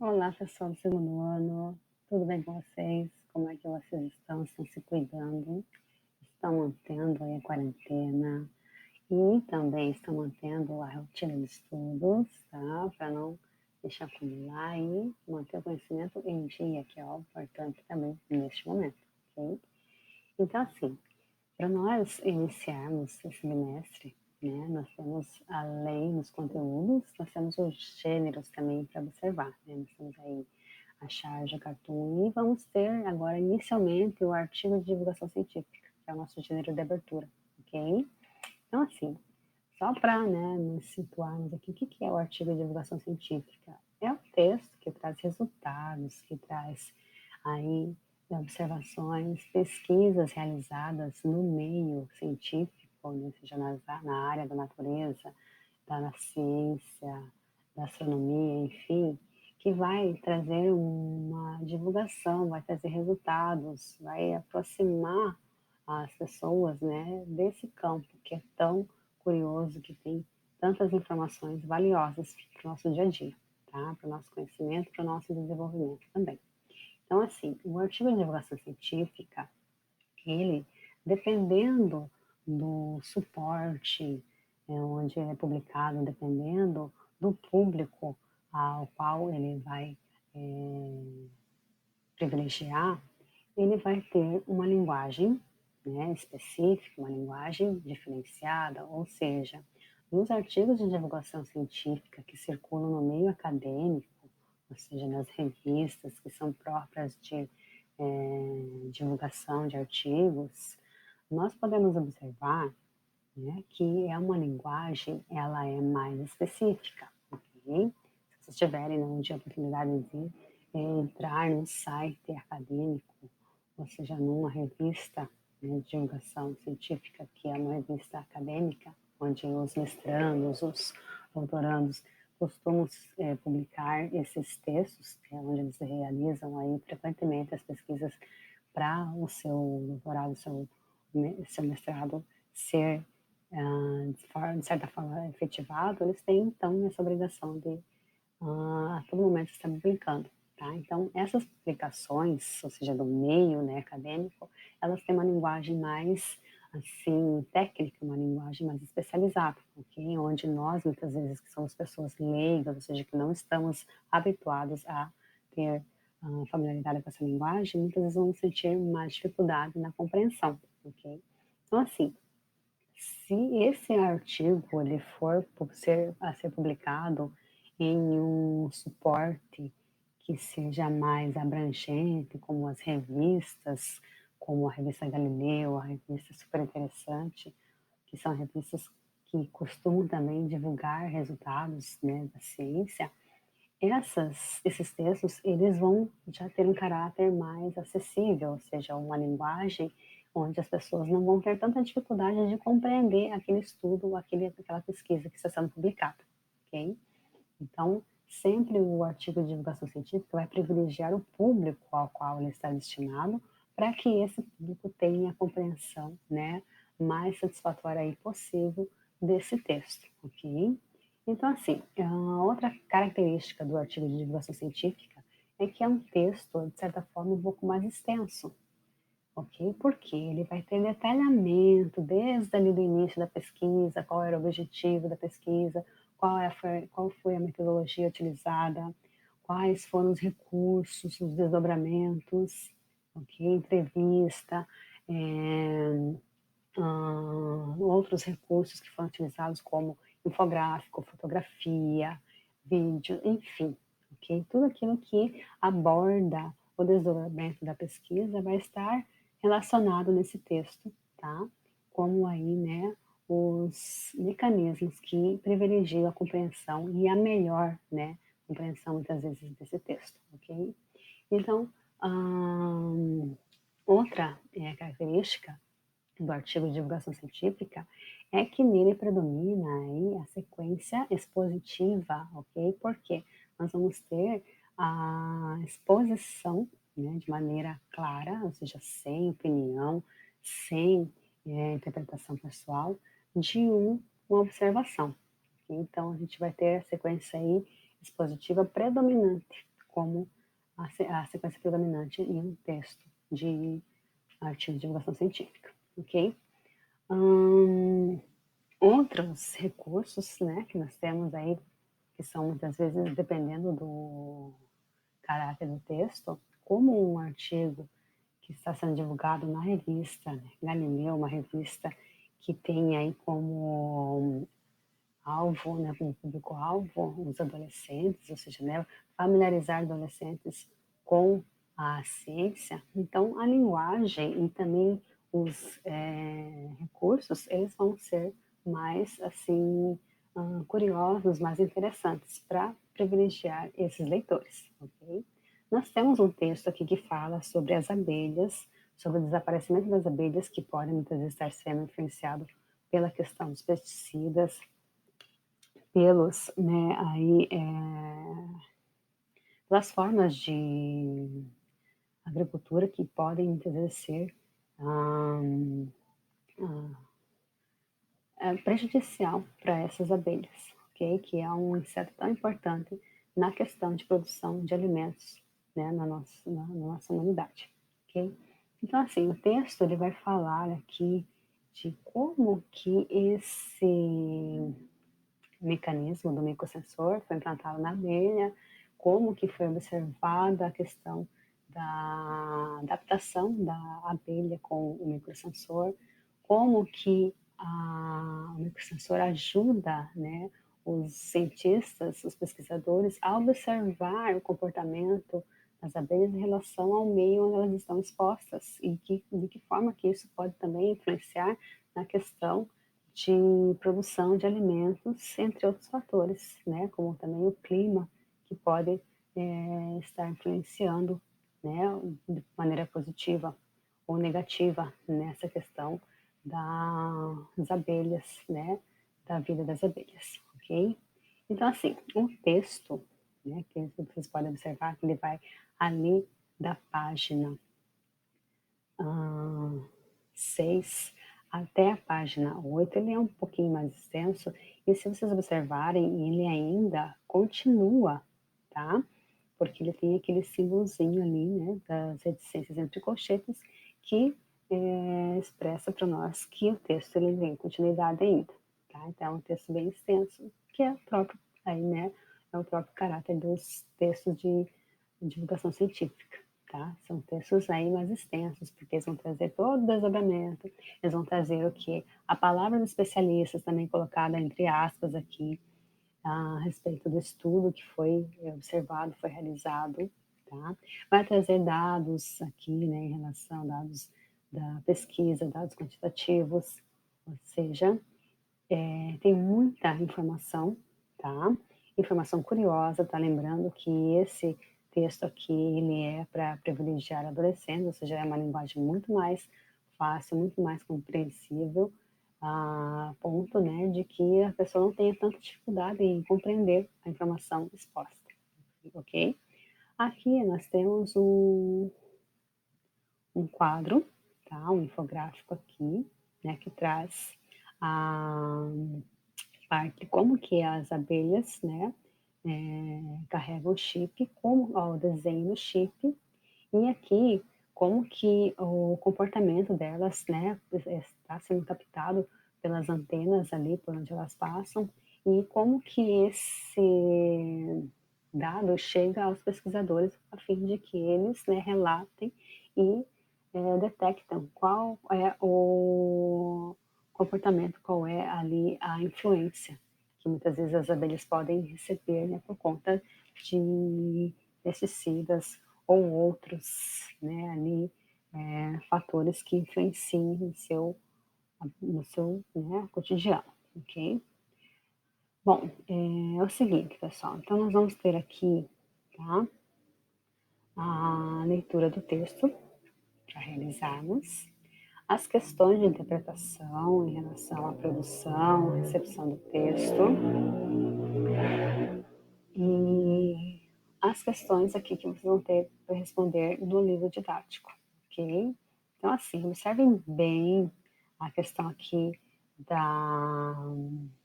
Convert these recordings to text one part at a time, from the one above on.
Olá, pessoal do segundo ano, tudo bem com vocês? Como é que vocês estão? Estão se cuidando? Estão mantendo aí a quarentena e também estão mantendo a rotina de estudos, tá? Para não deixar acumular e manter o conhecimento em dia, que é algo importante também neste momento, ok? Então, assim, para nós iniciarmos esse bimestre, né, nós temos, além dos conteúdos, nós temos os gêneros também para observar, né? Nós temos aí a charge, a cartoon, e vamos ter agora, inicialmente, o artigo de divulgação científica, que é o nosso gênero de abertura, ok? Então, assim, só para, né, nos situarmos aqui, o que é o artigo de divulgação científica? É o texto que traz resultados, que traz aí observações, pesquisas realizadas no meio científico, né, seja na área da natureza, da ciência, da astronomia, enfim, que vai trazer uma divulgação, vai trazer resultados, vai aproximar as pessoas, né, desse campo que é tão curioso, que tem tantas informações valiosas para o nosso dia a dia, tá? Para o nosso conhecimento, para o nosso desenvolvimento também. Então, assim, o artigo de divulgação científica, ele, dependendo do suporte onde ele é publicado, dependendo do público ao qual ele vai privilegiar, ele vai ter uma linguagem, né, específica, uma linguagem diferenciada, ou seja, nos artigos de divulgação científica que circulam no meio acadêmico, ou seja, nas revistas que são próprias de divulgação de artigos, nós podemos observar, né, que é uma linguagem, ela é mais específica, ok? Se vocês tiverem um dia a oportunidade de entrar num site acadêmico, ou seja, numa revista, né, de divulgação científica, que é uma revista acadêmica, onde os mestrandos, os doutorandos costumam publicar esses textos, que é onde eles realizam aí frequentemente as pesquisas para o seu doutorado, seu mestrado ser de certa forma efetivado, eles têm então essa obrigação de a todo momento estar publicando. Tá? Então, essas publicações, ou seja, do meio, né, acadêmico, elas têm uma linguagem mais assim técnica, uma linguagem mais especializada, ok? Onde nós muitas vezes que somos pessoas leigas, ou seja, que não estamos habituados a ter familiaridade com essa linguagem, muitas vezes vamos sentir mais dificuldade na compreensão, ok? Então, assim, se esse artigo ele for a ser publicado em um suporte que seja mais abrangente, como as revistas, como a revista Galileu, a revista Super Interessante, que são revistas que costumam também divulgar resultados, né, da ciência, esses textos, eles vão já ter um caráter mais acessível, ou seja, uma linguagem onde as pessoas não vão ter tanta dificuldade de compreender aquele estudo, aquela pesquisa que está sendo publicada, ok? Então, sempre o artigo de divulgação científica vai privilegiar o público ao qual ele está destinado, para que esse público tenha a compreensão, né, mais satisfatória aí possível desse texto, ok? Então, assim, a outra característica do artigo de divulgação científica é que é um texto, de certa forma, um pouco mais extenso, ok? Porque ele vai ter detalhamento desde ali do início da pesquisa, qual era o objetivo da pesquisa, qual foi a metodologia utilizada, quais foram os recursos, os desdobramentos, ok? Entrevista, é, outros recursos que foram utilizados como infográfico, fotografia, vídeo, enfim, ok? Tudo aquilo que aborda o desdobramento da pesquisa vai estar relacionado nesse texto, tá? Como aí, né, os mecanismos que privilegiam a compreensão e a melhor, né, compreensão muitas vezes desse texto, ok? Então, outra característica do artigo de divulgação científica é que nele predomina aí a sequência expositiva, ok? Porque nós vamos ter a exposição, né, de maneira clara, ou seja, sem opinião, sem interpretação pessoal, de uma observação. Okay? Então, a gente vai ter a sequência aí expositiva predominante, como a sequência predominante em um texto de artigo de divulgação científica, ok? Outros recursos, né, que nós temos aí, que são muitas vezes, dependendo do caráter do texto, como um artigo que está sendo divulgado na revista, né, Galileu, uma revista que tem aí como alvo, né, como público-alvo, os adolescentes, ou seja, né, familiarizar adolescentes com a ciência. Então, a linguagem e também os recursos, eles vão ser mais, assim, curiosos, mais interessantes para privilegiar esses leitores, ok? Nós temos um texto aqui que fala sobre as abelhas, sobre o desaparecimento das abelhas, que podem muitas vezes estar sendo influenciado pela questão dos pesticidas, pelos, né, aí, pelas formas de agricultura que podem muitas vezes ser prejudicial para essas abelhas, ok? Que é um inseto tão importante na questão de produção de alimentos, né, na nossa humanidade, ok? Então, assim, o texto ele vai falar aqui de como que esse mecanismo do microsensor foi implantado na abelha, como que foi observada a questão da adaptação da abelha com o microsensor, como que o microsensor ajuda, né, os cientistas, os pesquisadores a observar o comportamento das abelhas em relação ao meio onde elas estão expostas e de que forma que isso pode também influenciar na questão de produção de alimentos, entre outros fatores, né, como também o clima, que pode estar influenciando, né, de maneira positiva ou negativa nessa questão das abelhas, né, da vida das abelhas, ok? Então, assim, o texto, né, que vocês podem observar que ele vai ali da página 6 até a página 8, ele é um pouquinho mais extenso, e se vocês observarem, ele ainda continua, tá? Porque ele tem aquele símbolozinho ali, né, das reticências entre colchetes, que expressa para nós que o texto ele tem continuidade ainda, tá? Então é um texto bem extenso, que é o próprio, aí, né, é o próprio caráter dos textos de divulgação científica. Tá? São textos aí mais extensos, porque eles vão trazer todo o desdobramento, eles vão trazer o que? A palavra dos especialistas também colocada entre aspas aqui, a respeito do estudo que foi observado, foi realizado, tá? Vai trazer dados aqui, né, em relação a dados da pesquisa, dados quantitativos, ou seja, tem muita informação, tá? Informação curiosa, tá? Lembrando que esse texto aqui, ele é para privilegiar adolescentes, ou seja, é uma linguagem muito mais fácil, muito mais compreensível, a ponto, né, de que a pessoa não tenha tanta dificuldade em compreender a informação exposta, ok? Aqui nós temos um quadro, tá? Um infográfico aqui, né, que traz a parte como que as abelhas, né, carregam o chip, como ó, o desenho do chip, e aqui como que o comportamento delas, né, está sendo captado pelas antenas ali por onde elas passam, e como que esse dado chega aos pesquisadores a fim de que eles, né, relatem e detectam qual é o comportamento, qual é ali a influência que muitas vezes as abelhas podem receber, né, por conta de pesticidas ou outros, né, ali fatores que influenciam no seu né, cotidiano, ok? Bom, é o seguinte, pessoal. Então, nós vamos ter aqui, tá, a leitura do texto para realizarmos, as questões de interpretação em relação à produção, recepção do texto e as questões aqui que vocês vão ter para responder no livro didático, ok? Então, assim, observem bem a questão aqui da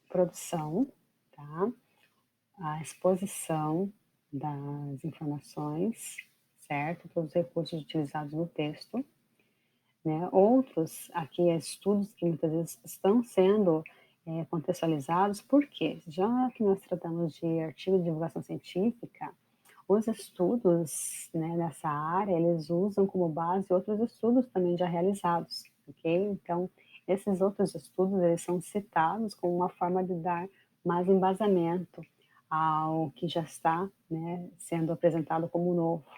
produção, tá? A exposição, das informações, certo? Todos os recursos utilizados no texto, né? Outros, aqui, estudos que muitas vezes estão sendo contextualizados, por quê? Já que nós tratamos de artigo de divulgação científica, os estudos, né, nessa área, eles usam como base outros estudos também já realizados, ok? Então, esses outros estudos, eles são citados como uma forma de dar mais embasamento ao que já está, né, sendo apresentado como novo,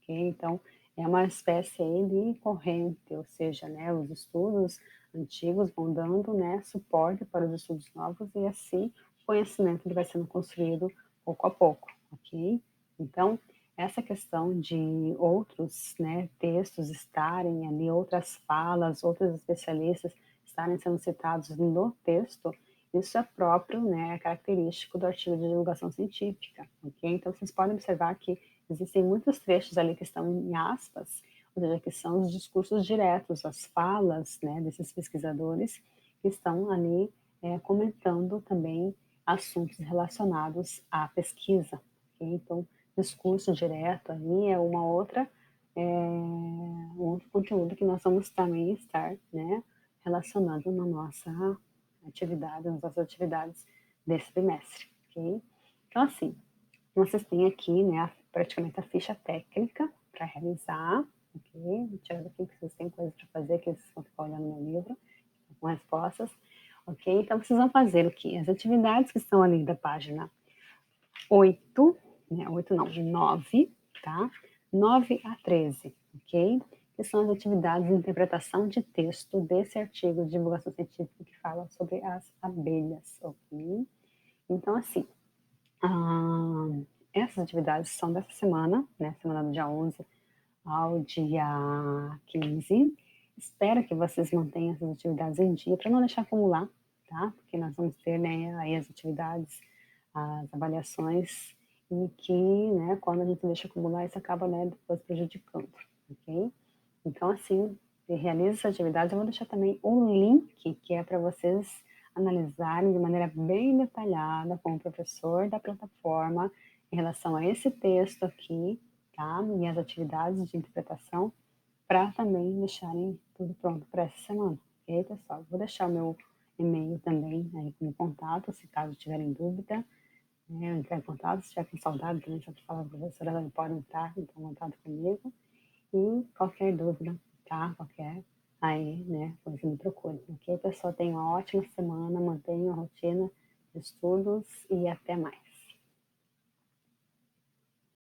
ok? Então, é uma espécie aí de corrente, ou seja, né, os estudos antigos vão dando, né, suporte para os estudos novos e assim o conhecimento ele vai sendo construído pouco a pouco, ok? Então, essa questão de outros, né, textos estarem ali, outras falas, outros especialistas estarem sendo citados no texto, isso é próprio, né, é característico do artigo de divulgação científica, ok? Então, vocês podem observar que existem muitos trechos ali que estão em aspas, ou seja, que são os discursos diretos, as falas, né, desses pesquisadores que estão ali comentando também assuntos relacionados à pesquisa, ok? Então, discurso direto aí é uma outra, um outro conteúdo que nós vamos também estar, né, relacionando na nossa atividade, nas nossas atividades desse trimestre, ok? Então, assim, vocês têm aqui, né, praticamente a ficha técnica para realizar, ok? Tirando aqui que vocês têm coisas para fazer, que vocês vão ficar olhando no livro, com respostas, ok? Então, vocês vão fazer o quê? As atividades que estão ali da página 8, né, 8 não, 9, tá? 9 a 13, ok? Que são as atividades de interpretação de texto desse artigo de divulgação científica que fala sobre as abelhas, ok? Então, assim, ah, essas atividades são dessa semana, né? Semana do dia 11 ao dia 15. Espero que vocês mantenham essas atividades em dia, para não deixar acumular, tá? Porque nós vamos ter, né, aí as atividades, as avaliações, e que, né, quando a gente deixa acumular, isso acaba, né, depois prejudicando, ok? Então, assim, realize essa atividade. Eu vou deixar também o link, que é para vocês analisarem de maneira bem detalhada com o professor da plataforma em relação a esse texto aqui, tá? E as atividades de interpretação, para também deixarem tudo pronto para essa semana, ok, pessoal? Vou deixar o meu e-mail também aí como contato, se caso tiverem dúvida, né, entrar em contato, se tiver com saudade também, só para falar com a professora, ela pode entrar em contato comigo. E qualquer dúvida, tá? Qualquer aí, né, coisa me procure, ok? Pessoal, tenha uma ótima semana, mantenha a rotina de estudos e até mais.